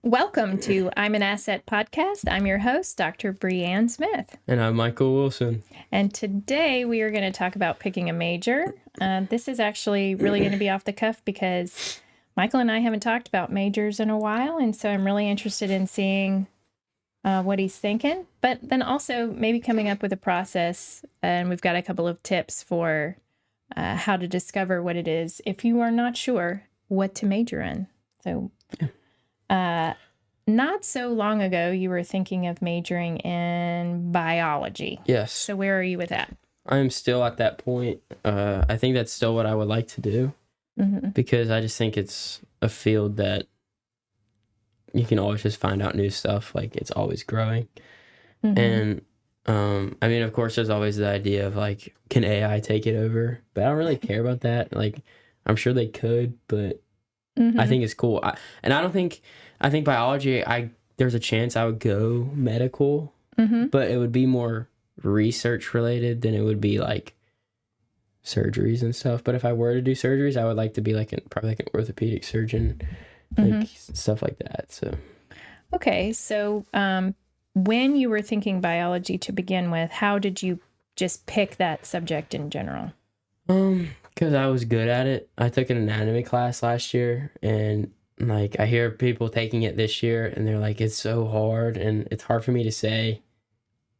Welcome to I'm an Asset podcast. I'm your host, Dr. Brianne Smith. And I'm Michael Wilson. And today we are going to talk about picking a major. This is actually really going to be off the cuff because Michael and I haven't talked about majors in a while. And so I'm really interested in seeing what he's thinking, but then also maybe coming up with a process. And we've got a couple of tips for how to discover what it is if you are not sure what to major in. So not so long ago, you were thinking of majoring in biology. Yes. So where are you with that? I'm still at that point. I think that's still what I would like to do because I just think it's a field that you can always just find out new stuff. Like, it's always growing. And I mean, of course, there's always the idea of like, can AI take it over? But I don't really care about that. Like, I'm sure they could, but I think it's cool. I think biology, there's a chance I would go medical, but it would be more research related than it would be like surgeries and stuff. But if I were to do surgeries, I would like to be probably like an orthopedic surgeon, like stuff like that. So, okay. So when you were thinking biology to begin with, how did you just pick that subject in general? Because I was good at it. I took an anatomy class last year, and like I hear people taking it this year and they're like, it's so hard, and it's hard for me to say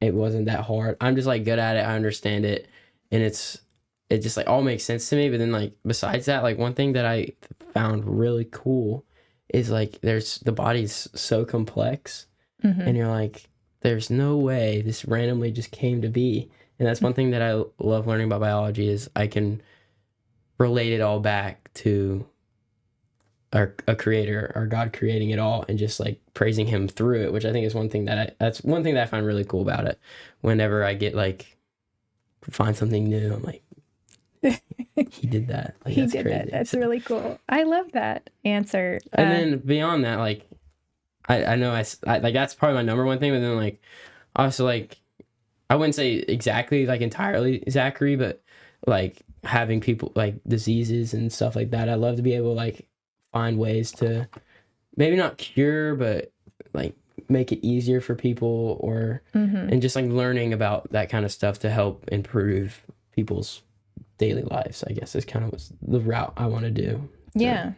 it wasn't that hard. I'm just like good at it. I understand it, and it just like all makes sense to me. But then like besides that, like one thing that I found really cool is like the body's so complex, and you're like, there's no way this randomly just came to be. And that's one thing that I love learning about biology is I can relate it all back to a creator, or God creating it all, and just like praising him through it, which I think is that's one thing that I find really cool about it. Whenever I get like find something new, I'm like, he did that. Like, he did crazy. That. That's really cool. I love that answer. And then beyond that, like I know I like that's probably my number one thing. But then like also like I wouldn't say exactly like entirely Zachary, but like having people like diseases and stuff like that. I love to be able to like find ways to maybe not cure, but like make it easier for people, or and just like learning about that kind of stuff to help improve people's daily lives, I guess is kind of the route I want to do. Yeah.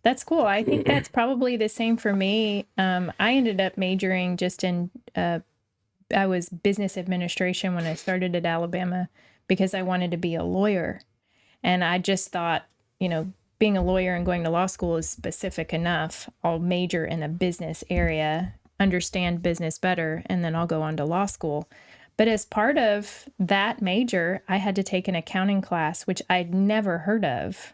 That's cool. I think that's probably the same for me. I ended up majoring just in I was business administration when I started at Alabama because I wanted to be a lawyer. And I just thought, being a lawyer and going to law school is specific enough. I'll major in a business area, understand business better, and then I'll go on to law school. But as part of that major, I had to take an accounting class, which I'd never heard of.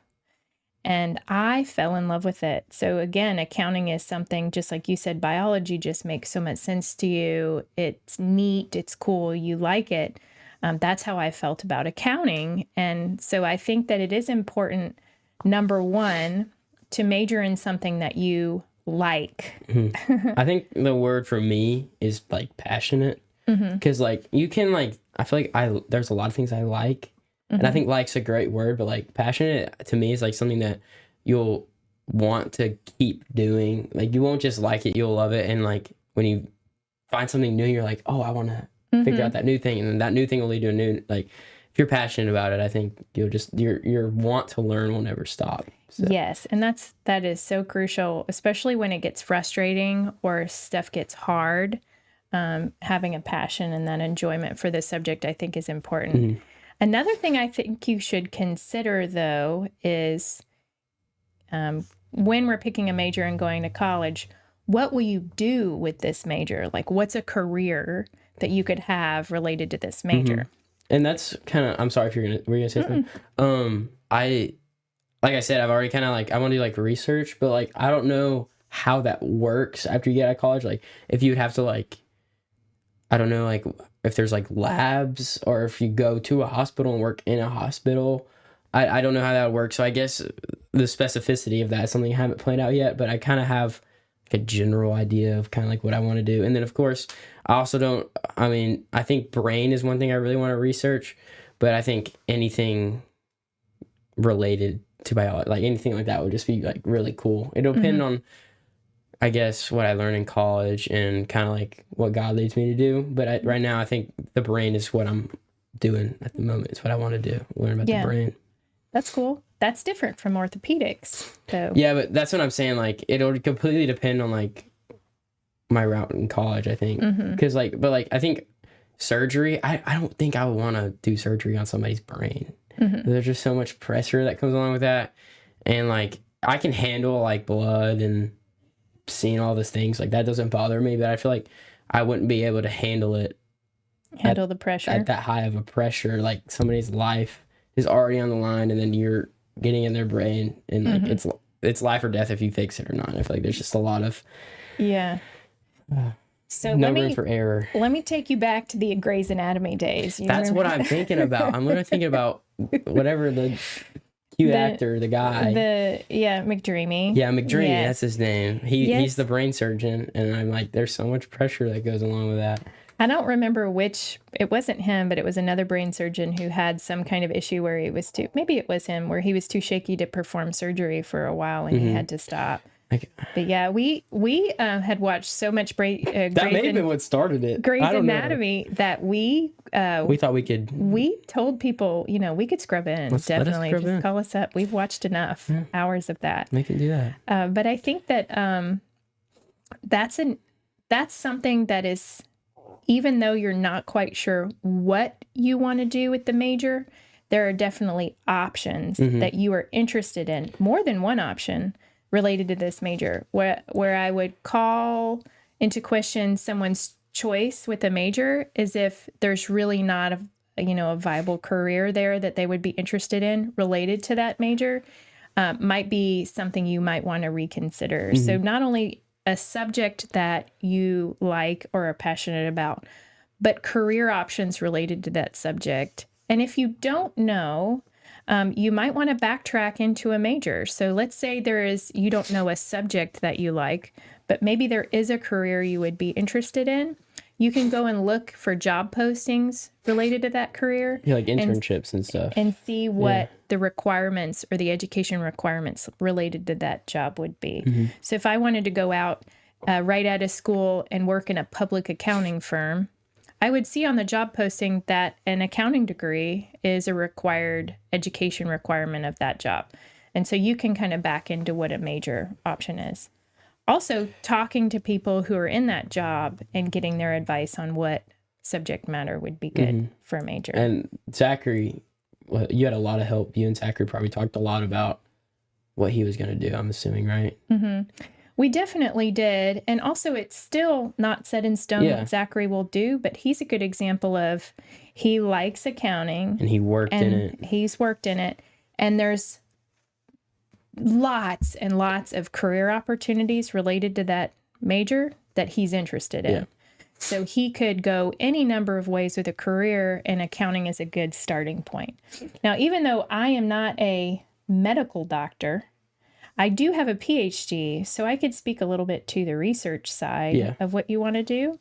And I fell in love with it. So again, accounting is something, just like you said, biology just makes so much sense to you. It's neat, it's cool, you like it. That's how I felt about accounting. And so I think that it is important, number one, to major in something that you like. I think the word for me is like passionate. Because like you can like, I feel like there's a lot of things I like. And I think like's a great word, but like passionate to me is like something that you'll want to keep doing. Like you won't just like it, you'll love it. And like when you find something new, you're like, oh, I want to figure out that new thing. And then that new thing will lead to a new, like if you're passionate about it, I think you'll just, your want to learn will never stop. So. Yes. And that is so crucial, especially when it gets frustrating or stuff gets hard. Having a passion and that enjoyment for the subject, I think, is important. Another thing I think you should consider, though, is when we're picking a major and going to college, what will you do with this major? Like, what's a career that you could have related to this major? And that's kind of, I'm sorry if were you gonna say something? Like I said, I've already kind of like, I want to do like research, but like, I don't know how that works after you get out of college. Like, if you'd have to like, I don't know, like if there's like labs, or if you go to a hospital and work in a hospital. I don't know how that works. So I guess the specificity of that is something I haven't planned out yet, but I kind of have like a general idea of kind of like what I want to do. And then of course, I think brain is one thing I really want to research, but I think anything related to biology, like anything like that would just be like really cool. It'll depend on I guess what I learned in college and kind of like what God leads me to do. But right now, I think the brain is what I'm doing at the moment. It's what I want to do. Learn about the brain. That's cool. That's different from orthopedics, though. Yeah, but that's what I'm saying. Like, it'll completely depend on like my route in college, I think. Because I think surgery, I don't think I would want to do surgery on somebody's brain. There's just so much pressure that comes along with that. And like, I can handle like blood and seeing all those things. Like, that doesn't bother me, but I feel like I wouldn't be able to handle it. The pressure. At that high of a pressure. Like, somebody's life is already on the line, and then you're getting in their brain, and like it's life or death if you fix it or not. I feel like there's just a lot of so no room for error. Let me take you back to the Grey's Anatomy days. That's what I'm thinking about. I'm literally thinking about whatever the cute actor, the guy. McDreamy. Yeah, McDreamy, yes. That's his name. He's the brain surgeon, and I'm like, there's so much pressure that goes along with that. I don't remember it wasn't him, but it was another brain surgeon who had some kind of issue where maybe it was him, where he was too shaky to perform surgery for a while and he had to stop. But yeah, we had watched so much that may have been what started it. Grey's Anatomy that we thought we could. We told people, we could scrub in. Definitely, just call us up. We've watched enough hours of that. We can do that. But I think that that's something that is, even though you're not quite sure what you want to do with the major, there are definitely options that you are interested in. More than one option related to this major, where I would call into question someone's choice with a major is if there's really not a viable career there that they would be interested in related to that major. Might be something you might want to reconsider. So not only a subject that you like or are passionate about, but career options related to that subject. And if you don't know, you might want to backtrack into a major. So let's say you don't know a subject that you like, but maybe there is a career you would be interested in. You can go and look for job postings related to that career. Yeah, like internships and stuff. And see what the requirements or the education requirements related to that job would be. So if I wanted to go out right out of school and work in a public accounting firm, I would see on the job posting that an accounting degree is a required education requirement of that job. And so you can kind of back into what a major option is. Also, talking to people who are in that job and getting their advice on what subject matter would be good for a major. And Zachary, you had a lot of help. You and Zachary probably talked a lot about what he was going to do, I'm assuming, right? We definitely did. And also, it's still not set in stone what Zachary will do, but he's a good example of he likes accounting. And he worked in it. He's worked in it. And there's lots and lots of career opportunities related to that major that he's interested in. So he could go any number of ways with a career, and accounting is a good starting point. Now, even though I am not a medical doctor, I do have a PhD, so I could speak a little bit to the research side of what you want to do.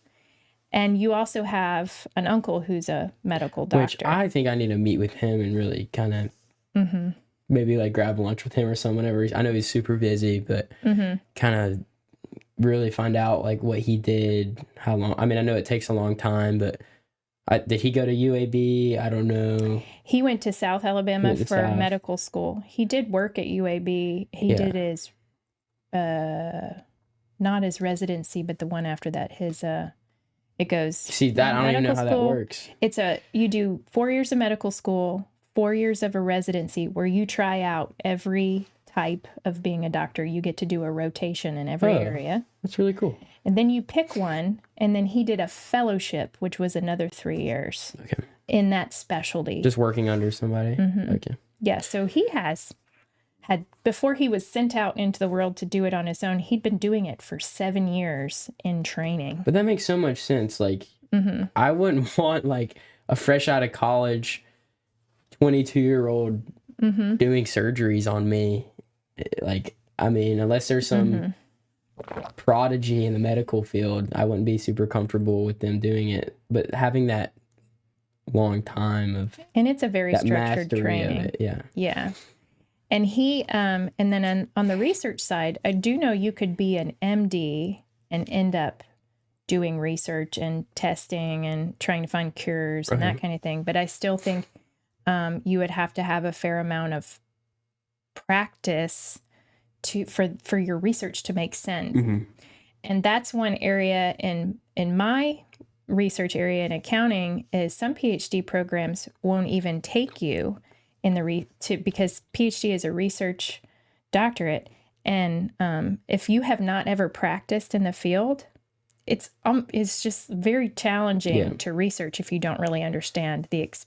And you also have an uncle who's a medical doctor. Which I think I need to meet with him and really kind of maybe like grab lunch with him or something. I know he's super busy, but kind of really find out like what he did, how long. I mean, I know it takes a long time, but did he go to UAB? I don't know. He went to South Alabama for medical school. He did work at UAB. He did his, not his residency, but the one after that. It goes. See that? I don't even know how that works. You do 4 years of medical school, 4 years of a residency where you try out every type of being a doctor. You get to do a rotation in every area. That's really cool. And then you pick one, and then he did a fellowship, which was another 3 years in that specialty. Just working under somebody? Okay. Yeah, so he had, before he was sent out into the world to do it on his own, he'd been doing it for 7 years in training. But that makes so much sense. Like, I wouldn't want, like, a fresh out of college 22-year-old doing surgeries on me. Like, I mean, unless there's some prodigy in the medical field, I wouldn't be super comfortable with them doing it. But having that long time of, and it's a very structured training. Of it, yeah. And and then on the research side, I do know you could be an MD and end up doing research and testing and trying to find cures and that kind of thing. But I still think you would have to have a fair amount of practice for your research to make sense. And that's one area in my research area in accounting is some PhD programs won't even take you in because PhD is a research doctorate, and if you have not ever practiced in the field, it's just very challenging to research if you don't really understand because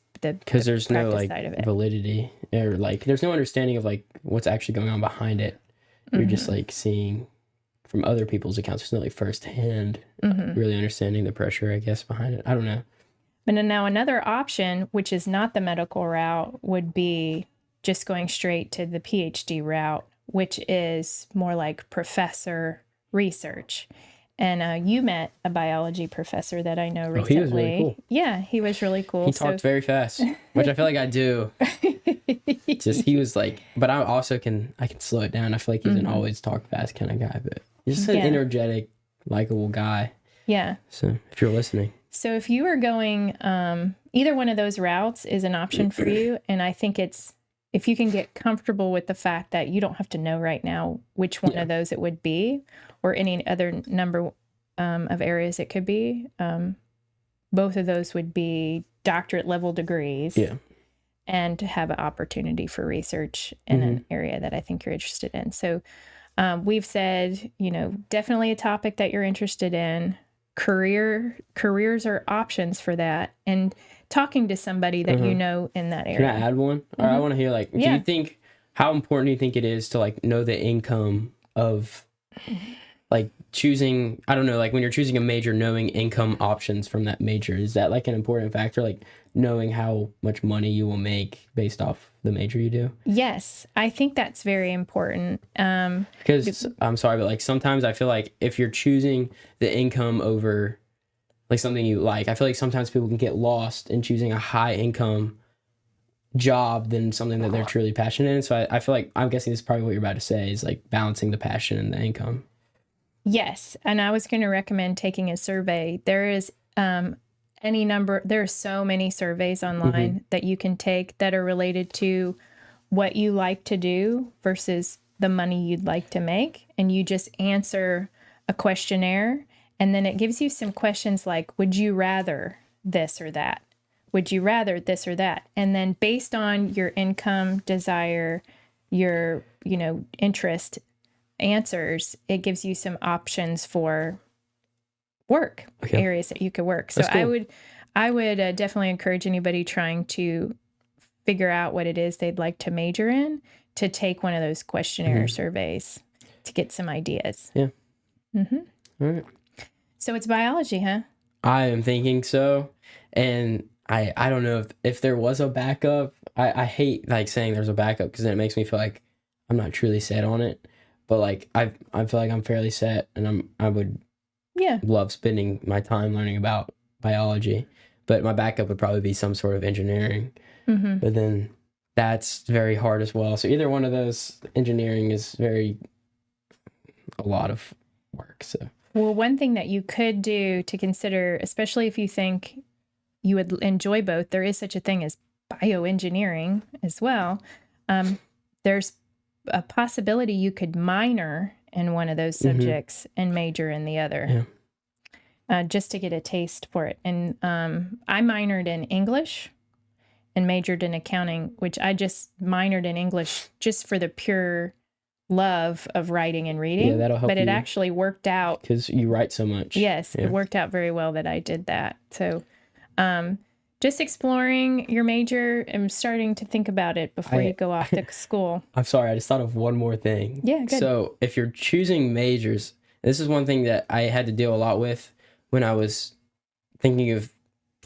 there's no like side of it. validity, or like there's no understanding of like what's actually going on behind it. You're just like seeing from other people's accounts. There's no like firsthand really understanding the pressure, I guess, behind it. I don't know. But now another option, which is not the medical route, would be just going straight to the PhD route, which is more like professor research. And you met a biology professor that I know recently. He was really cool. Yeah, he was really cool. He talked very fast, which I feel like I do. Just he was like, but I also I can slow it down. I feel like he's an always talk fast kind of guy, but he's just an energetic, likable guy. Yeah. So if you're listening. So if you are going, either one of those routes is an option for you. And I think if you can get comfortable with the fact that you don't have to know right now which one of those it would be, or any other number of areas it could be, both of those would be doctorate level degrees. Yeah. And to have an opportunity for research in an area that I think you're interested in. So we've said, definitely a topic that you're interested in. Careers are options for that, and talking to somebody that you know in that area. Can I add one? Or I want to hear like, do you think, how important do you think it is to like know the income of like choosing, I don't know, like when you're choosing a major, knowing income options from that major, is that like an important factor? Like knowing how much money you will make based off the major you do? Yes, I think that's very important. Because I'm sorry, but like sometimes I feel like if you're choosing the income over like something you like, I feel like sometimes people can get lost in choosing a high income job than something that they're truly passionate in. So I feel like, I'm guessing this is probably what you're about to say, is like balancing the passion and the income. Yes, and I was going to recommend taking a survey. There is there are so many surveys online that you can take that are related to what you like to do versus the money you'd like to make. And you just answer a questionnaire, and then it gives you some questions like, would you rather this or that? Would you rather this or that? And then based on your income, desire, your, interest answers, it gives you some options for work, areas that you could work. So cool. I would definitely encourage anybody trying to figure out what it is they'd like to major in to take one of those questionnaire surveys to get some ideas. Yeah. All right. So it's biology, huh? I am thinking so. And I don't know if there was a backup. I hate like saying there's a backup because then it makes me feel like I'm not truly set on it. But like I feel like I'm fairly set, and I would love spending my time learning about biology. But my backup would probably be some sort of engineering. But then that's very hard as well. So either one of those, engineering is a lot of work. So well, one thing that you could do to consider, especially if you think you would enjoy both, there is such a thing as bioengineering as well. There's a possibility you could minor in one of those subjects and major in the other, just to get a taste for it. And I minored in English and majored in accounting, which I just minored in English just for the pure love of writing and reading. Yeah, that'll help. But it actually worked out because you write so much. Yes, it worked out very well that I did that. So just exploring your major and starting to think about it before you go off to school. I'm sorry, I just thought of one more thing. Yeah, good. So if you're choosing majors, this is one thing that I had to deal a lot with when I was thinking of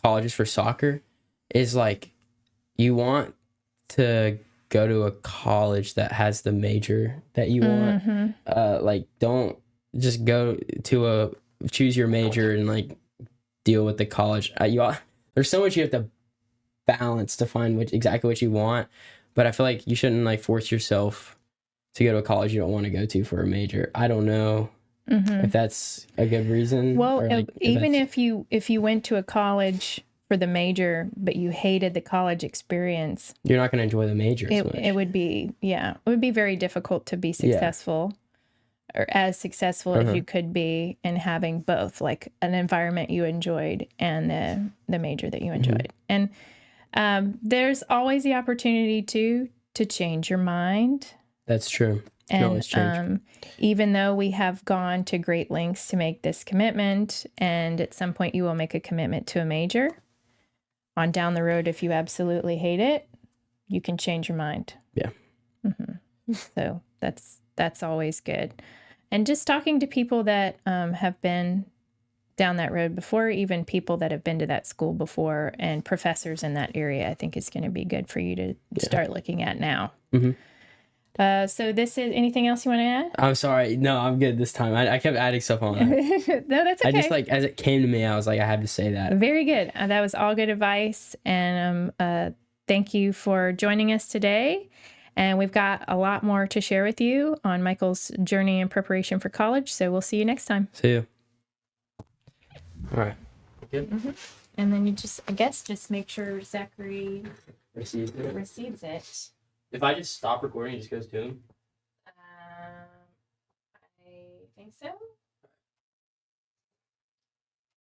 colleges for soccer, is like you want to go to a college that has the major that you want. Like don't just go to choose your major and like deal with the college. There's so much you have to balance to find exactly what you want. But I feel like you shouldn't like force yourself to go to a college you don't want to go to for a major. I don't know if that's a good reason. Well, or like even if you went to a college for the major, but you hated the college experience, you're not going to enjoy the major as much. it would be very difficult to be successful or as successful as you could be in having both, like an environment you enjoyed and the major that you enjoyed. And there's always the opportunity to change your mind. That's true. You can always change. Even though we have gone to great lengths to make this commitment, and at some point you will make a commitment to a major, on down the road, if you absolutely hate it, you can change your mind. Yeah. So that's always good. And just talking to people that have been down that road before, even people that have been to that school before, and professors in that area, I think is going to be good for you to start looking at now. So this is anything else you want to add? I'm sorry. No, I'm good this time. I kept adding stuff on. No, that's okay. I just like, as it came to me, I was like, I had to say that. Very good. That was all good advice. And thank you for joining us today. And we've got a lot more to share with you on Michael's journey in preparation for college. So we'll see you next time. See you. All right. Good. And then you just make sure Zachary Receives it. If I just stop recording, it just goes to him. I think so.